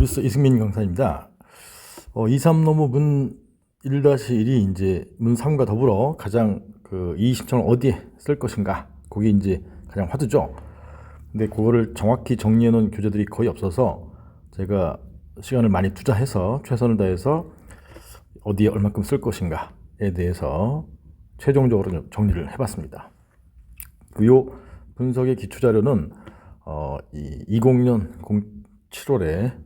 뉴스 이승민 강사입니다. 23노무 문 1-1이 이제 문 3과 더불어 가장 이의 신청을 어디에 쓸 것인가, 그게 이제 가장 화두죠. 근데 그거를 정확히 정리해 놓은 교재들이 거의 없어서 제가 시간을 많이 투자해서 최선을 다해서 어디에 얼마큼 쓸 것인가에 대해서 최종적으로 좀 정리를 해봤습니다. 요 분석의 기초 자료는 20년 7월에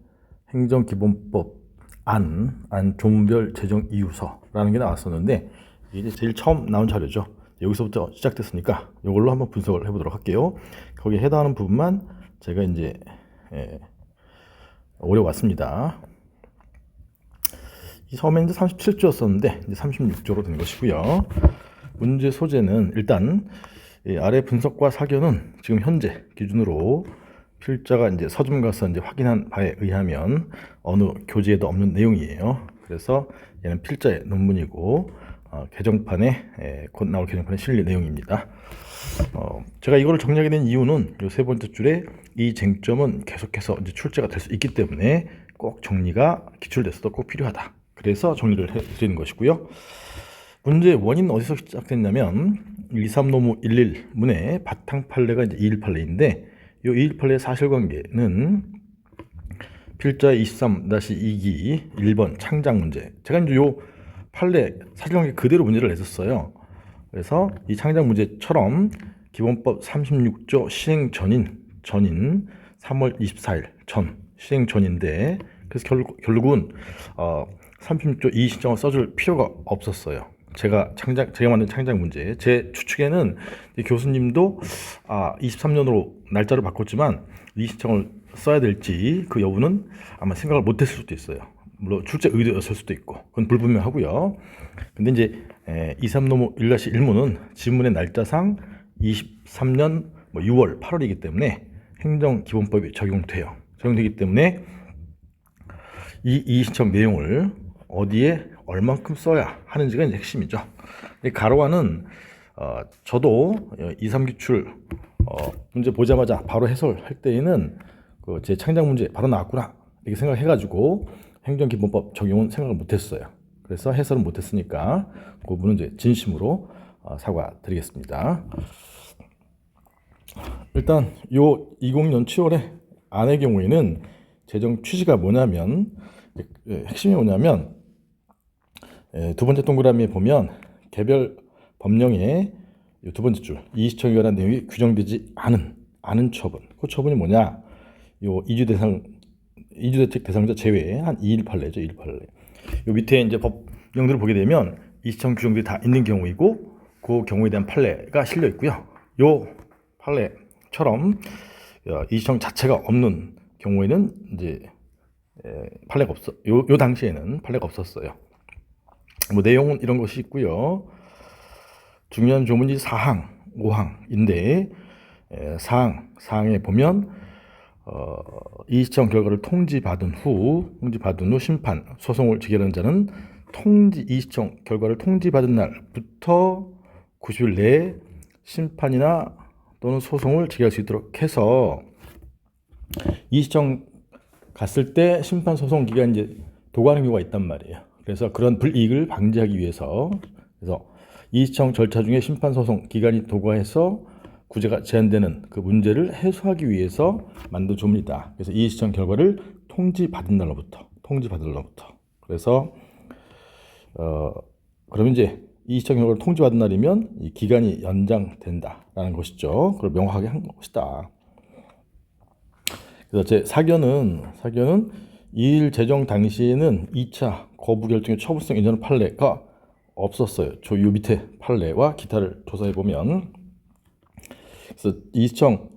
행정기본법 안 조문별 재정 이유서라는 게 나왔었는데, 이게 제일 처음 나온 자료죠. 여기서부터 시작됐으니까 이걸로 한번 분석을 해보도록 할게요. 거기에 해당하는 부분만 제가 이제 오려왔습니다. 이 처음에 이제 37조였었는데 이제 36조로 된 것이고요. 문제 소재는 일단 아래 분석과 사견은 지금 현재 기준으로 필자가 이제 서점 가서 이제 확인한 바에 의하면 어느 교재에도 없는 내용이에요. 그래서 얘는 필자의 논문이고 개정판에 곧 나올 개정판에 실릴 내용입니다. 제가 이거를 정리하게 된 이유는 이 세 번째 줄에 이 쟁점은 계속해서 이제 출제가 될 수 있기 때문에 꼭 정리가 기출됐어도 꼭 필요하다. 그래서 정리를 해드리는 것이고요. 문제의 원인 어디서 시작됐냐면 23노무 11 문의 바탕 판례가 이제 2일 판례인데, 이 2일 판례의 사실관계는 필자의 23-2기 1번 창작 문제. 제가 이제 요 판례 사실관계 그대로 문제를 냈었어요. 그래서 이 창작 문제처럼 기본법 36조 시행 전인 3월 24일 전 시행 전인데, 그래서 결국은 36조 이의 신청을 써줄 필요가 없었어요. 제가 만든 창작 문제, 제 추측에는 교수님도 23년으로 날짜를 바꿨지만 이의 신청을 써야 될지 그 여부는 아마 생각을 못했을 수도 있어요. 물론 출제 의도였을 수도 있고 그건 불분명하고요. 근데 이제 23노무 1-1문은 지문의 날짜상 23년 6월 8월이기 때문에 행정기본법이 적용되기 때문에 이 이의 신청 내용을 어디에 얼만큼 써야 하는지가 이제 핵심이죠. 가로화는 저도 2, 3기출 문제 보자마자 바로 해설할 때에는 제 창작 문제 바로 나왔구나 이렇게 생각해가지고 행정기본법 적용은 생각을 못했어요. 그래서 해설은 못했으니까 그 부분은 이제 진심으로 사과드리겠습니다. 일단 요 20년 7월에 안의 경우에는 재정 취지가 뭐냐면, 핵심이 뭐냐면 두 번째 동그라미에 보면 개별 법령의 두 번째 줄 이의신청에 관한 내용이 규정되지 않은 처분. 그 처분이 뭐냐? 요 이주대책 대상자 제외 한 2일 판례죠. 2일 판례. 요 밑에 이제 법령들을 보게 되면 이의신청 규정들이 다 있는 경우이고 그 경우에 대한 판례가 실려 있고요. 요 판례처럼 이의신청 자체가 없는 경우에는 이제 판례가 요 당시에는 판례가 없었어요. 내용은 이런 것이 있고요. 중요한 조문이 4항, 5항인데 사항에 보면 이의신청 결과를 통지받은 후 심판, 소송을 제기하는 자는 이의신청 결과를 통지받은 날부터 90일 내에 심판이나 또는 소송을 제기할 수 있도록 해서, 이의신청 갔을 때 심판 소송 기간이 이제 도구하는 경우가 있단 말이에요. 그래서 그런 불이익을 방지하기 위해서, 그래서 이의신청 절차 중에 심판 소송 기간이 도구화해서 구제가 제한되는 그 문제를 해소하기 위해서 만든 조문이다. 그래서 이의신청 결과를 통지받을 날로부터. 그래서 그러면 이제 이의신청 결과를 통지받은 날이면 이 기간이 연장된다라는 것이죠. 그걸 명확하게 한 것이다. 그래서 제 사견은 2일 제정 당시에는 2차 거부 결정의 처분성 인정 판례가 없었어요. 요 밑에 판례와 기타를 조사해 보면, 그래서 이의신청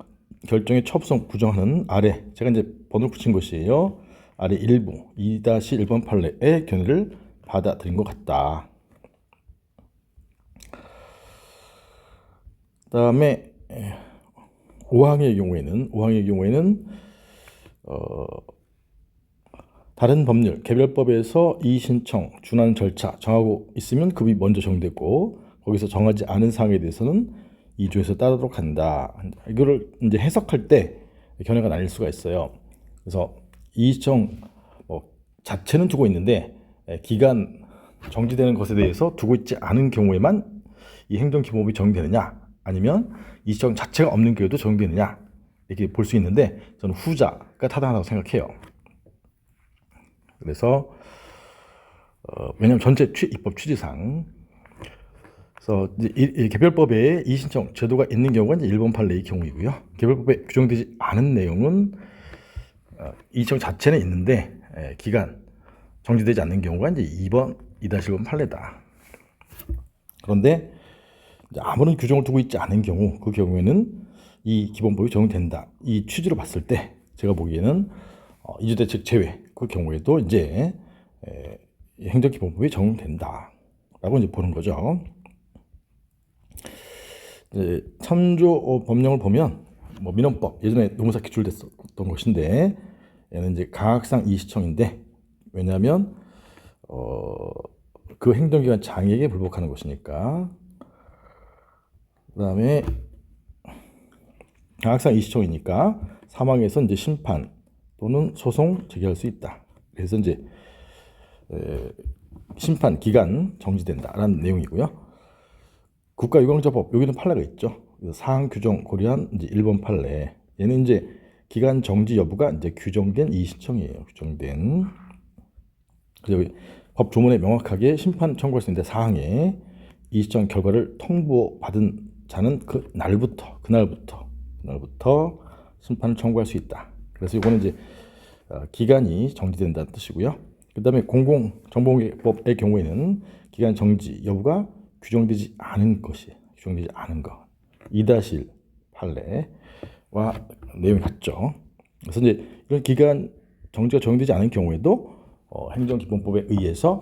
결정의 처분성 부정하는 아래 제가 이제 번호를 붙인 것이에요. 아래 일부 2-1번 판례의 견해를 받아들인 것 같다. 그다음에 5항의 경우에는 다른 법률, 개별법에서 이의신청 준하는 절차 정하고 있으면 급이 먼저 정되고, 거기서 정하지 않은 사항에 대해서는 2조에서 따르도록 한다. 이거를 이제 해석할 때 견해가 나뉠 수가 있어요. 그래서 이의신청 자체는 두고 있는데 기간 정지되는 것에 대해서 두고 있지 않은 경우에만 이 행정기본법이 적용되느냐, 아니면 이 시청 자체가 없는 경우에도 적용되느냐, 이렇게 볼 수 있는데 저는 후자가 타당하다고 생각해요. 그래서 왜냐하면 전체 입법 취지상, 그래서 이 개별법에 이의신청 제도가 있는 경우가 이제 1번 판례의 경우이고요. 개별법에 규정되지 않은 내용은 이의신청 자체는 있는데 기간 정지되지 않는 경우가 이제 2번 2-1번 판례다. 그런데 아무런 규정을 두고 있지 않은 경우, 그 경우에는 이 기본법이 적용된다. 이 취지로 봤을 때 제가 보기에는 이주대책 제외 그 경우에도 이제 행정기본법이 적용된다라고 이제 보는 거죠. 이제 참조 법령을 보면 뭐 민원법 예전에 노무사 기출됐었던 것인데 얘는 이제 강학상 이의시청인데, 왜냐하면 그 행정기관 장애에 불복하는 것이니까. 그다음에 강학상 이의시청이니까 사망에서 이제 심판 또는 소송 제기할 수 있다. 그래서 이제 심판 기간 정지된다라는 내용이고요. 국가유공자법 여기는 판례가 있죠. 사항 규정 고려한 이제 1번 판례. 얘는 이제 기간 정지 여부가 이제 규정된 이의신청이에요. 규정된. 그래서 법 조문에 명확하게 심판 청구할 수 있는데 사항에 이의신청 결과를 통보받은 자는 그날부터 심판을 청구할 수 있다. 그래서 이거는 이제 기간이 정지된다는 뜻이고요. 그다음에 공공정보공개법의 경우에는 기간 정지 여부가 규정되지 않은 것 2-1 판례와 내용이 같죠. 그래서 이제 이런 기간 정지가 적용되지 않은 경우에도 행정기본법에 의해서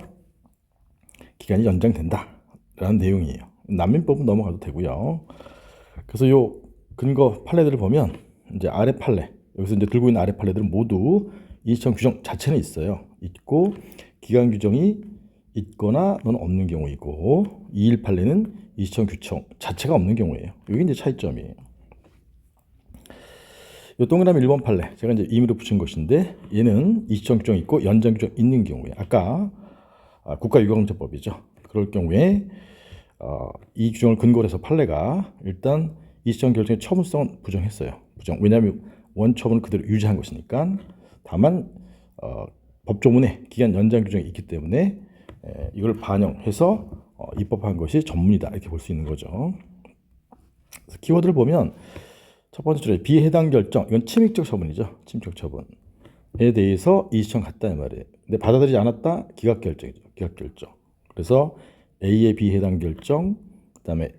기간이 연장된다라는 내용이에요. 난민법은 넘어가도 되고요. 그래서 요 근거 판례들을 보면 이제 아래 판례, 여기서 이제 들고 있는 아래 판례들은 모두 이의신청 규정 자체는 있고 기간 규정이 있거나 또는 없는 경우이고, 2.1 판례는 이의신청 규정 자체가 없는 경우예요. 여기 이제 차이점이에요. 이 동그라미 1번 판례 제가 이제 임의로 붙인 것인데, 얘는 이의신청 규정이 있고 연장 규정 있는 경우에, 아까 국가유공자법이죠. 그럴 경우에 이 규정을 근거로 해서 판례가 일단 이의신청 결정의 처분성은 부정했어요. 왜냐하면 원처분을 그대로 유지한 것이니까. 다만 법조문에 기간 연장 규정이 있기 때문에 이걸 반영해서 입법한 것이 전문이다, 이렇게 볼 수 있는 거죠. 그래서 키워드를 보면 첫 번째 줄에 비해당 결정, 이건 침익적 처분이죠. 침익적 처분에 대해서 이의신청 갔다 이 말이에요. 근데 받아들이지 않았다, 기각결정이죠. 기각결정. 그래서 A의 비해당 결정, 그다음에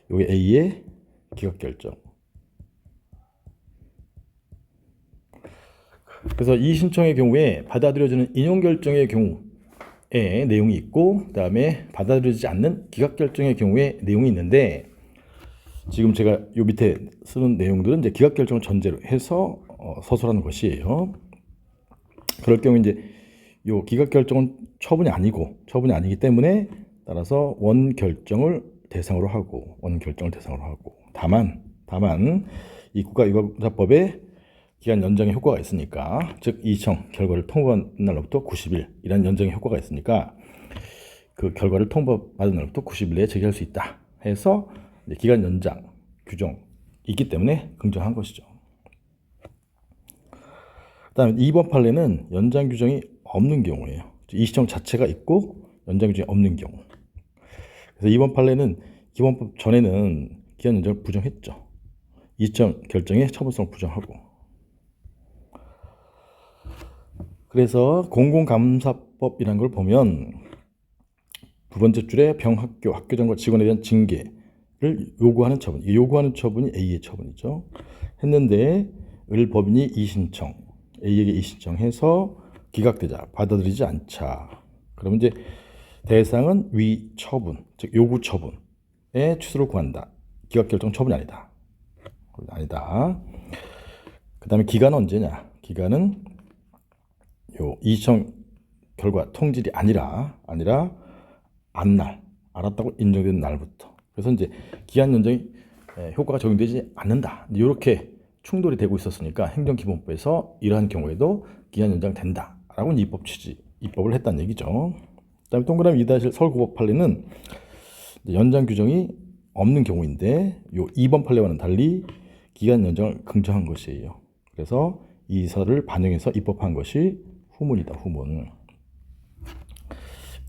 여기 A의 기각결정. 그래서 이의신청의 경우에 받아들여지는 인용결정의 경우에 내용이 있고, 그다음에 받아들여지지 않는 기각결정의 경우에 내용이 있는데, 지금 제가 요 밑에 쓰는 내용들은 이제 기각결정을 전제로 해서 서술하는 것이에요. 그럴 경우 이제 요 기각결정은 처분이 아니기 때문에 따라서 원결정을 대상으로 하고 다만 이 국가유공자법에 기간 연장의 효과가 있으니까, 즉 이의신청 결과를 통보한 날로부터 90일 이라는 연장의 효과가 있으니까 그 결과를 통보받은 날부터 90일 내에 제기할 수 있다 해서 기간 연장 규정 있기 때문에 긍정한 것이죠. 그다음에 2번 판례는 연장 규정이 없는 경우예요. 이의신청 자체가 있고 연장 규정이 없는 경우. 그래서 2번 판례는 기본법 전에는 기간 연장을 부정했죠. 이의신청 결정의 처분성을 부정하고. 그래서 공공감사법이라는 걸 보면 두 번째 줄에 병학교, 학교장과 직원에 대한 징계를 요구하는 처분. 이 요구하는 처분이 A의 처분이죠. 했는데 을 법인이 이의신청, A에게 이의신청해서 기각되자, 받아들이지 않자. 그러면 이제 대상은 위 처분, 즉 요구 처분의 취소를 구한다. 기각결정 처분이 아니다. 그 다음에 기간은 언제냐? 기간은 요 이의신청 결과 통질이 아니라 알았다고 인정된 날부터. 그래서 이제 기한 연장이 효과가 적용되지 않는다. 이렇게 충돌이 되고 있었으니까 행정기본법에서 이러한 경우에도 기한 연장 된다라고 입법 취지 입법을 했다는 얘기죠. 그다음에 동그라미 2-1 서울고법 판례는 연장 규정이 없는 경우인데 요 2번 판례와는 달리 기간 연장을 긍정한 것이에요. 그래서 이 사를 반영해서 입법한 것이 후문이다. 후문.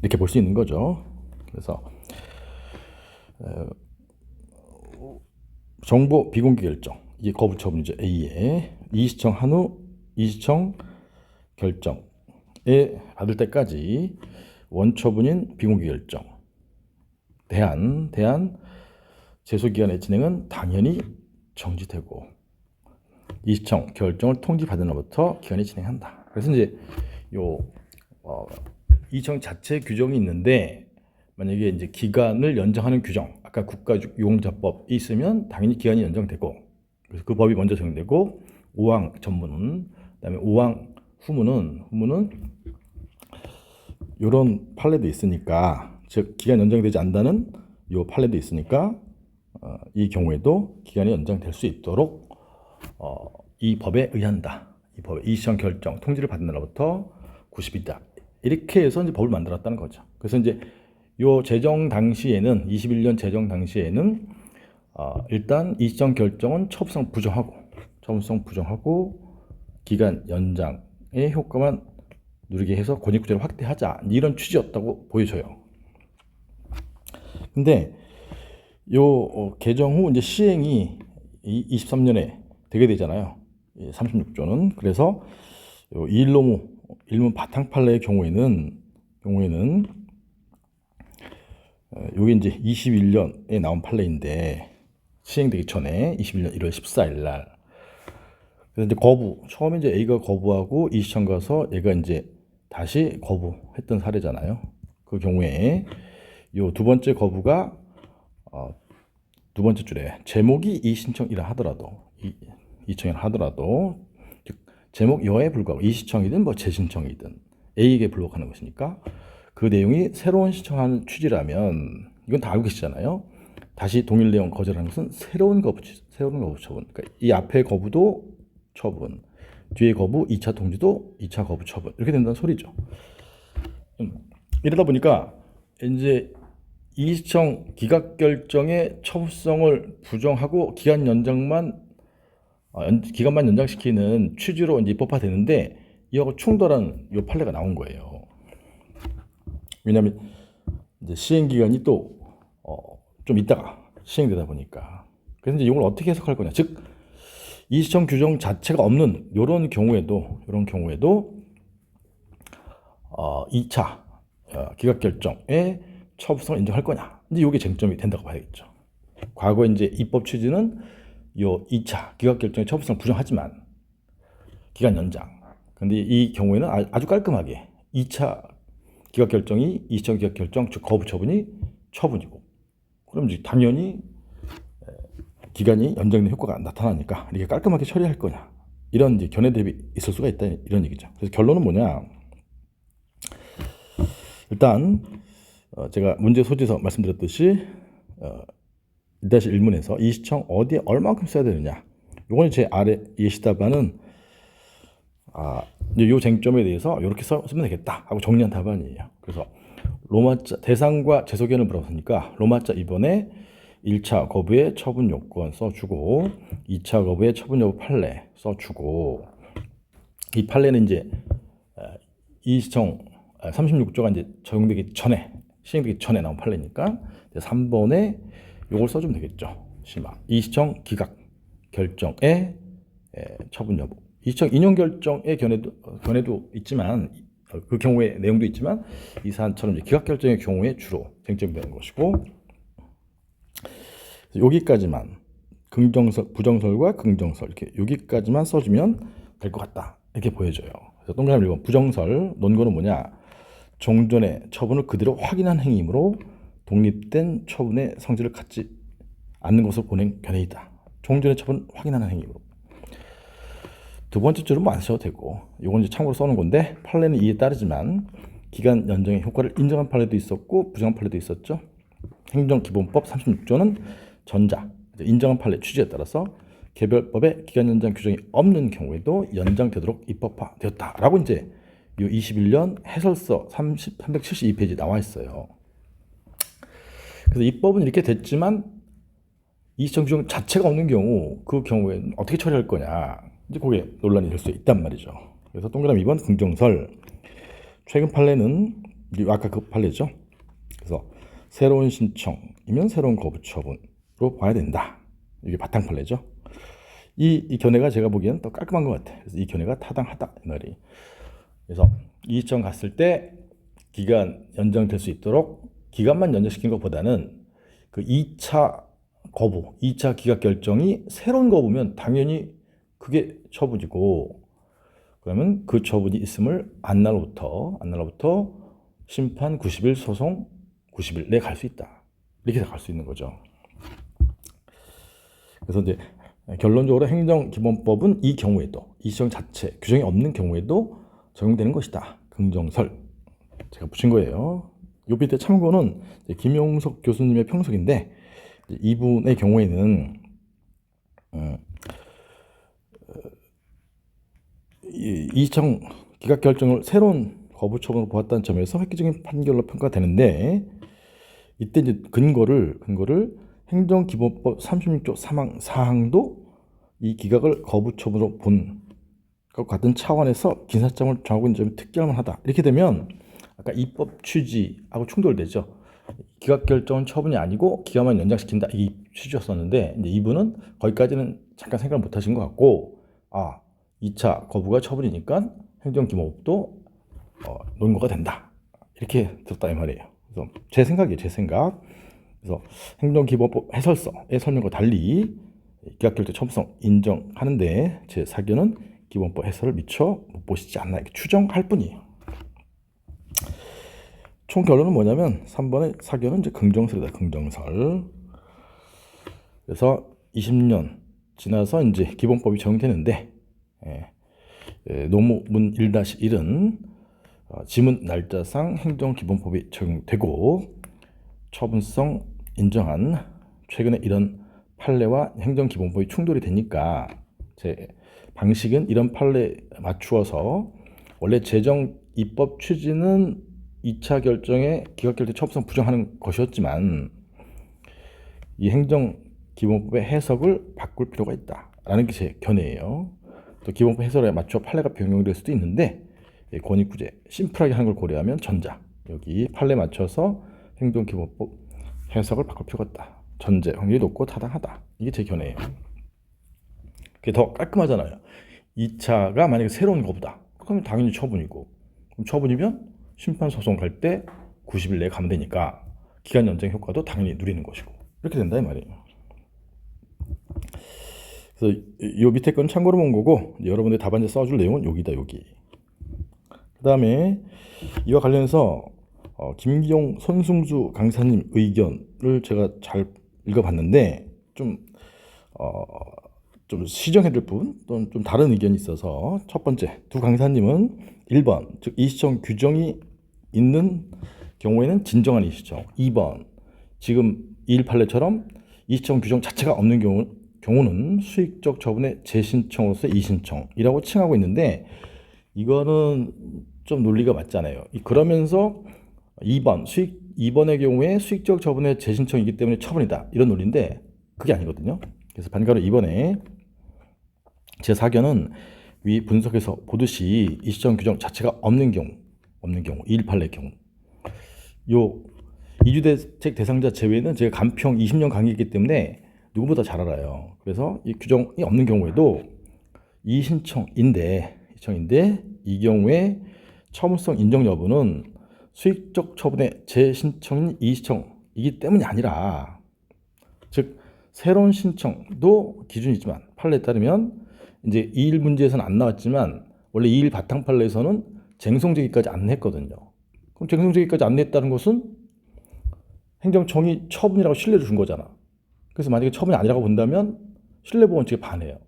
이렇게 볼 수 있는 거죠. 그래서 정보 비공개 결정, 이게 거부 처분이죠. A에 이의시청 한후 이의시청 결정에 받을 때까지 원처분인 비공개 결정 대한 제소기간의 진행은 당연히 정지되고 이의시청 결정을 통지받은 날부터 기간이 진행한다. 그래서 이제 요 이의시청 자체 규정이 있는데 만약에 이제 기간을 연장하는 규정, 아까 국가유공자법이 있으면 당연히 기간이 연장되고, 그래서 그 법이 먼저 적용되고 5항 전문은, 그다음에 5항 후문은 이런 판례도 있으니까, 즉 기간 연장되지 않는다는 이 판례도 있으니까 이 경우에도 기간이 연장될 수 있도록 이 법에 의한다. 이 법의 이의시청 결정 통지를 받은 날부터 90일이다. 이렇게 해서 이제 법을 만들었다는 거죠. 그래서 이제 요 제정 당시에는 21년 제정 당시에는 일단 이의시청 결정은 처분성 부정하고 기간 연장의 효과만 누리게 해서 권익구제를 확대하자, 이런 취지였다고 보여져요. 근데 요 개정 후 이제 시행이 23년에 되게 되잖아요. 36조는. 그래서 요 일문 바탕 판례의 경우에는 요게 이제 21년에 나온 판례인데 시행되기 전에 21년 1월 14일 날. 그래서 이제 처음에 이제 A가 거부하고 이의시청 가서 얘가 이제 다시 거부했던 사례잖아요. 그 경우에 요 두 번째 거부가 두 번째 줄에 제목이 이의신청이라 하더라도 이의청이라 하더라도 즉 제목 여에 불구하고 이의시청이든 뭐 재신청이든 A에게 불복하는 것이니까 그 내용이 새로운 신청하는 취지라면 이건 다 알고 계시잖아요. 다시 동일 내용 거절하는 것은 새로운 거부 처분. 그러니까 이 앞에 거부도 처분, 뒤에 거부 2차 통지도 2차 거부 처분, 이렇게 된다는 소리죠. 이러다 보니까 이제 이의시청 기각 결정의 처분성을 부정하고 기간만 연장시키는 취지로 이제 입법화되는데 이하고 충돌한 요 판례가 나온 거예요. 왜냐하면 이제 시행 기간이 또 좀 있다가 시행되다 보니까. 그래서 이제 이걸 어떻게 해석할 거냐, 즉 이의시청 규정 자체가 없는 이런 경우에도 2차 기각 결정의 처분성을 인정할 거냐, 이제 이게 쟁점이 된다고 봐야겠죠. 과거 이제 입법 취지는 요 2차 기각 결정의 처분성을 부정하지만 기간 연장. 근데 이 경우에는 아주 깔끔하게 2차 기각 결정이 이의시청 기각 결정 즉 거부 처분이 처분이고, 그럼 이제 당연히 기간이 연장된 효과가 나타나니까 이렇게 깔끔하게 처리할 거냐, 이런 이제 견해 대비 있을 수가 있다, 이런 얘기죠. 그래서 결론은 뭐냐? 일단 제가 문제 소지에서 말씀드렸듯이 1-1문에서 이의시청 어디에 얼마만큼 써야 되느냐, 요거는 제 아래 예시답안은 이 쟁점에 대해서 이렇게 쓰면 되겠다 하고 정리한 답안이에요. 그래서 로마자 대상과 제소기한을 물어봤으니까 로마자 2번에 1차 거부의 처분 요건 써주고 2차 거부의 처분 여부 판례 써주고, 이 판례는 이제 이의시청 36조가 이제 적용되기 전에, 시행되기 전에 나온 판례니까 3번에 요걸 써주면 되겠죠. 심화 이의시청 기각 결정의 처분 여부, 이의시청 인용 결정의 견해도 있지만 그 경우의 내용도 있지만 이 사안처럼 이제 기각 결정의 경우에 주로 쟁점이 되는 것이고, 여기까지만 긍정설, 부정설과 긍정설 이렇게 여기까지만 써주면 될 것 같다, 이렇게 보여져요. 그래서 동그라미 1번 부정설 논거는 뭐냐? 종전의 처분을 그대로 확인한 행위이므로 독립된 처분의 성질을 갖지 않는 것으로 보는 견해이다. 종전의 처분 확인하는 행위로. 두 번째 줄은 뭐 안 써도 되고, 이건 이제 참고로 써놓은 건데, 판례는 이에 따르지만 기간 연장의 효과를 인정한 판례도 있었고 부정한 판례도 있었죠. 행정기본법 36조는 전자 인정한 판례 취지에 따라서 개별법에 기간 연장 규정이 없는 경우에도 연장되도록 입법화되었다라고 이제 이 21년 해설서 372페이지 나와 있어요. 그래서 입법은 이렇게 됐지만 이시청 규정 자체가 없는 경우 그 경우에는 어떻게 처리할 거냐, 이제 그게 논란이 될 수 있단 말이죠. 그래서 동그라미 2번 긍정설. 최근 판례는 아까 그 판례죠. 그래서 새로운 신청이면 새로운 거부 처분으로 봐야 된다. 이게 바탕 판례죠. 이 견해가 제가 보기에는 더 깔끔한 것 같아요. 그래서 이 견해가 타당하다 이 말이. 그래서 이시청 갔을 때 기간 연장될 수 있도록 기간만 연장시킨 것보다는 그 2차 거부, 2차 기각 결정이 새로운 거부면 당연히 그게 처분이고, 그러면 그 처분이 있음을 안날로부터 심판 90일, 소송 90일 내 갈 수 있다. 이렇게 갈 수 있는 거죠. 그래서 이제 결론적으로 행정기본법은 이 경우에도 이시청 자체 규정이 없는 경우에도 적용되는 것이다. 긍정설 제가 붙인 거예요. 요 밑에 참고는 김용석 교수님의 평석인데, 이분의 경우에는 이시청 기각 결정을 새로운 거부 처분으로 보았다는 점에서 획기적인 판결로 평가되는데, 이때 이제 근거를 행정기본법 36조 사항도 이 기각을 거부 처분으로 본 것과 같은 차원에서 기사점을 정하고 있는 점이 특이할 만하다. 이렇게 되면 아까 입법 취지하고 충돌되죠. 기각 결정은 처분이 아니고 기간만 연장시킨다, 이 취지였었는데, 이제 이분은 거기까지는 잠깐 생각을 못 하신 것 같고, 2차 거부가 처분이니까 행정기본법도 논거가 된다, 이렇게 들었다 이 말이에요. 그래서 제 생각이에요, 제 생각. 그래서 행정기본법 해설서의 설명과 달리 기각결정 처분성 인정하는데 제 사견은 기본법 해설을 미처 못 보시지 않나, 이렇게 추정할 뿐이에요. 총 결론은 뭐냐면 3번의 사견은 이제 긍정설이다, 긍정설. 그래서 20년 지나서 이제 기본법이 적용되는데, 노무문 1-1은 지문 날짜상 행정기본법이 적용되고 처분성 인정한 최근에 이런 판례와 행정기본법이 충돌이 되니까 제 방식은 이런 판례에 맞추어서, 원래 제정 입법 취지는 2차 결정에 기각결정 처분성 부정하는 것이었지만 이 행정기본법의 해석을 바꿀 필요가 있다라는 게 제 견해예요. 또 기본법 해설에 맞춰 판례가 변경될 수도 있는데, 권익구제 심플하게 하는 걸 고려하면 전자, 여기 판례에 맞춰서 행정기본법 해석을 바꿀 필요가 있다. 전제 확률이 높고 타당하다. 이게 제 견해예요. 그게 더 깔끔하잖아요. 2차가 만약에 새로운 거부다, 그러면 당연히 처분이고, 그럼 처분이면 심판소송 갈 때 90일 내에 가면 되니까 기간 연장 효과도 당연히 누리는 것이고, 이렇게 된다 이 말이에요. 그래서 이 밑에 건 참고로 본 거고, 여러분들 답안지 써줄 내용은 여기다, 여기. 그 다음에 이와 관련해서 김기용 손승주 강사님 의견을 제가 잘 읽어봤는데 좀 시정해줄 부분 또는 좀 다른 의견이 있어서, 첫 번째 두 강사님은 1번 즉 이시청 규정이 있는 경우에는 진정한 이시청, 2번 지금 2일 판례처럼 이시청 규정 자체가 없는 경우는 수익적 처분의 재신청으로서 이신청이라고 칭하고 있는데, 이거는 좀 논리가 맞잖아요. 그러면서 2번의 경우에 수익적 처분의 재신청이기 때문에 처분이다, 이런 논리인데 그게 아니거든요. 그래서 반가로 2번에 제 사견은 위 분석에서 보듯이 이시청 규정 자체가 없는 경우 2일 판례 경우, 요 이주대책 대상자 제외는 제가 간평 20년 강의했기 때문에 누구보다 잘 알아요. 그래서 이 규정이 없는 경우에도 이신청인데 이 경우에 처분성 인정 여부는 수익적 처분의 재신청인 이시청이기 때문이 아니라, 즉 새로운 신청도 기준이 있지만 판례에 따르면 이제 2일 문제에서는 안 나왔지만 원래 2일 바탕 판례에서는 쟁송제기까지 안 했거든요. 그럼 쟁송제기까지 안 냈다는 것은 행정청이 처분이라고 신뢰를 준 거잖아. 그래서 만약에 처분이 아니라고 본다면 신뢰보원칙에 반해요.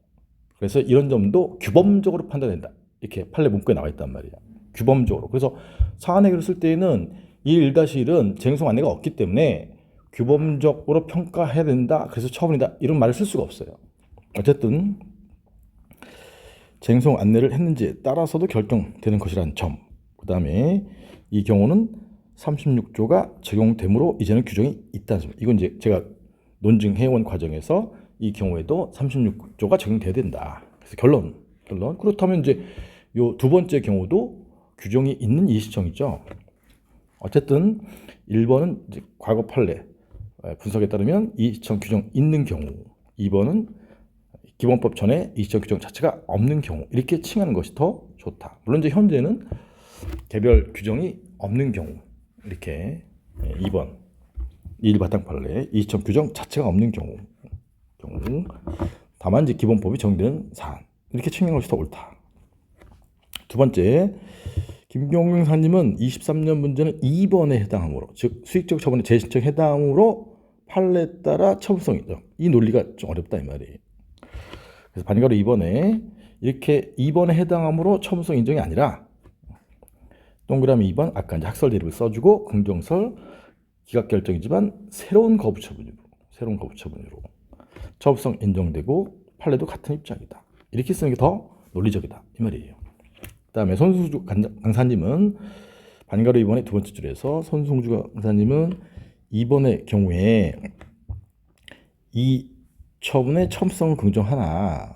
그래서 이런 점도 규범적으로 판단된다, 이렇게 판례 문구에 나와 있단 말이야. 규범적으로. 그래서 사안해결을 쓸 때에는 이 1-1은 쟁송 안내가 없기 때문에 규범적으로 평가해야 된다, 그래서 처분이다, 이런 말을 쓸 수가 없어요. 어쨌든 쟁송 안내를 했는지에 따라서도 결정되는 것이라는 점, 그 다음에 이 경우는 36조가 적용되므로 이제는 규정이 있다는 점입니다. 이건 이제 제가 논증해온 과정에서 이 경우에도 36조가 적용돼야 된다. 그래서 결론. 그렇다면 이제 요 두 번째 경우도 규정이 있는 이의시청이죠. 어쨌든 1번은 이제 과거 판례 분석에 따르면 이의시청 규정 있는 경우, 2번은 기본법 전에 이의시청 규정 자체가 없는 경우, 이렇게 칭하는 것이 더 좋다. 물론 이제 현재는 개별 규정이 없는 경우, 이렇게 2번 이일바탕 판례 이의시청 규정 자체가 없는 경우 다만 이제 기본법이 정되는 사안, 이렇게 칭하는 것이 더 옳다. 두 번째, 김경민 사님은 23년 문제는 2번에 해당하므로, 즉 수익적 처분의 재신청에 해당하므로 판례에 따라 처분성이죠. 이 논리가 좀 어렵다 이 말이에요. 그래서 반가로 2번에 이렇게 2번에 해당하므로 처분성 인정이 아니라 동그라미 2번 아까 이제 학설 대립을 써주고 긍정설 기각 결정이지만 새로운 거부 처분으로 처분성 인정되고 판례도 같은 입장이다. 이렇게 쓰는 게 더 논리적이다 이 말이에요. 그다음에 손승주 강사님은 반가로 2번의 두 번째 줄에서 손승주 강사님은 2번의 경우에 이 처분의 처분성을 긍정하나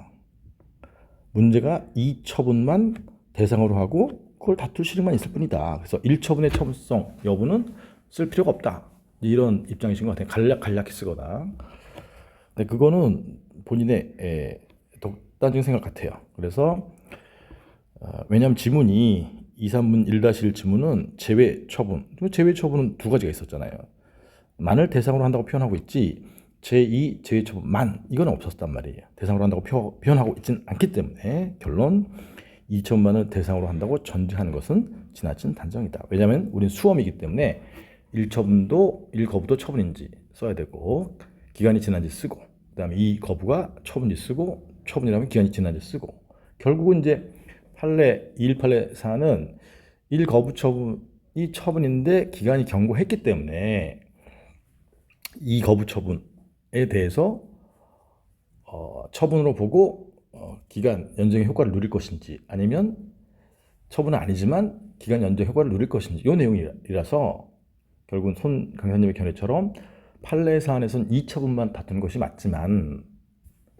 문제가 이 처분만 대상으로 하고 그걸 다툴 실익만 있을 뿐이다. 그래서 1처분의 처분성 여부는 쓸 필요가 없다. 이런 입장이신 것 같아요. 간략히 쓰거나. 근데 그거는 본인의 독단적인 생각 같아요. 그래서 왜냐하면 지문이 2, 3문 1-1 지문은 제외 처분. 제외 처분은 두 가지가 있었잖아요. 만을 대상으로 한다고 표현하고 있지 제2 제외 처분 만 이건 없었단 말이에요. 대상으로 한다고 표현하고 있지는 않기 때문에 결론 2천만을 대상으로 한다고 전제하는 것은 지나친 단정이다. 왜냐하면 우리는 수험이기 때문에 1처분도 1거부도 처분인지 써야 되고 기간이 지난지 쓰고 그다음에 이 거부가 처분지 쓰고 처분이라면 기간이 지난지 쓰고 결국은 이제 판례 218례 사안은 1거부 처분이 처분인데 기간이 경고했기 때문에 이 거부 처분에 대해서 처분으로 보고 기간 연장의 효과를 누릴 것인지 아니면 처분은 아니지만 기간 연장 효과를 누릴 것인지 이 내용이라서 결국은 손 강사님의 견해처럼 판례 사안에서는 이 처분만 다투는 것이 맞지만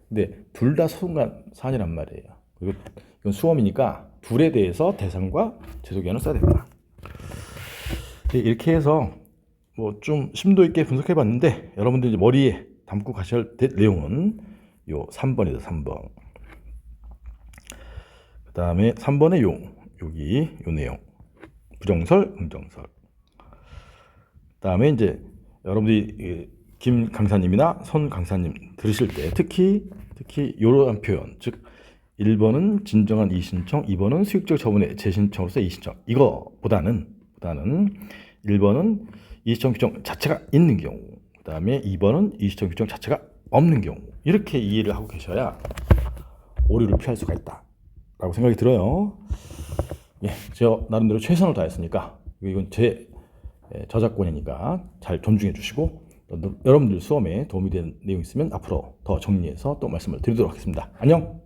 근데 둘 다 소송간 사안이란 말이에요. 그리고 이건 수험이니까 둘에 대해서 대상과 제소기한을 써야 된다. 이렇게 해서 뭐 좀 심도 있게 분석해 봤는데 여러분들 이제 머리에 담고 가셔야 될 내용은 요 3번이다. 3번. 그 다음에 3번에 여기 요 내용. 부정설, 긍정설. 그 다음에 이제 여러분들이 김 강사님이나 손 강사님 들으실 때 특히 이러한 표현, 즉 1번은 진정한 이의신청, 2번은 수익적 처분의 재신청으로서 이의신청. 이거보다는 1번은 이의신청 규정 자체가 있는 경우, 그 다음에 2번은 이의신청 규정 자체가 없는 경우 이렇게 이해를 하고 계셔야 오류를 피할 수가 있다라고 생각이 들어요. 예, 제가 나름대로 최선을 다했으니까 이건 제 저작권이니까 잘 존중해 주시고 여러분들 수험에 도움이 되는 내용 있으면 앞으로 더 정리해서 또 말씀을 드리도록 하겠습니다. 안녕.